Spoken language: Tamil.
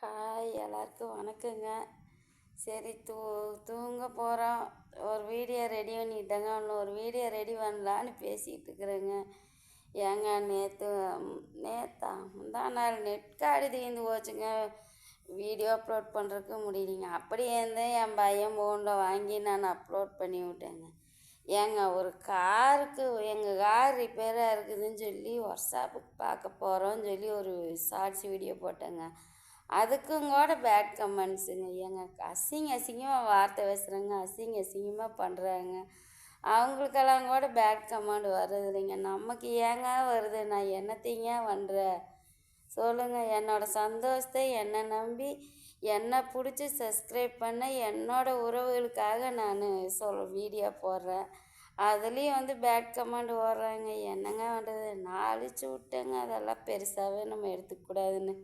ஹாய், எல்லாருக்கும் வணக்கங்க. சரி, தூங்க போகிறோம். ஒரு வீடியோ ரெடி பண்ணிட்டேங்க. இன்னும் ஒரு வீடியோ ரெடி பண்ணலான்னு பேசிகிட்டு இருக்கிறேங்க. ஏங்க நேற்றா முந்தா நாள் நெட் கார்டு தீர்ந்து போச்சுங்க. வீடியோ அப்லோட் பண்ணுறதுக்கு முடியலைங்க. அப்படியே இருந்தேன் என் பையன் ஃபோனில் வாங்கி நான் அப்லோட் பண்ணி விட்டேங்க. ஏங்க ஒரு காருக்கு எங்கள் கார் ரிப்பேராக இருக்குதுன்னு சொல்லி ஒர்க் ஷாப்புக்கு பார்க்க போகிறோன்னு சொல்லி ஒரு ஷார்ட்ஸ் வீடியோ போட்டேங்க. அதுக்கும் கூட பேட் கமெண்ட்ஸுங்க. ஏங்க அசிங்கமாக வார்த்தை பேசுகிறேங்க, அசிங்கமாக பண்ணுறாங்க. அவங்களுக்கெல்லாம் கூட பேட் கமெண்ட் வருது இல்லைங்க. நமக்கு ஏங்க வருது? நான் என்னத்தைங்க பண்ணுறேன் சொல்லுங்கள். என்னோடய சந்தோஷத்தை என்னை நம்பி என்னை பிடிச்சி சப்ஸ்கிரைப் பண்ண என்னோடய உறவுகளுக்காக நான் வீடியோ போடுறேன். அதுலேயும் பேட் கமெண்ட் ஓடுறாங்க. என்னங்க பண்ணுறது? நான் அழிச்சு விட்டேங்க. அதெல்லாம் பெருசாகவே நம்ம எடுத்துக்கூடாதுன்னு.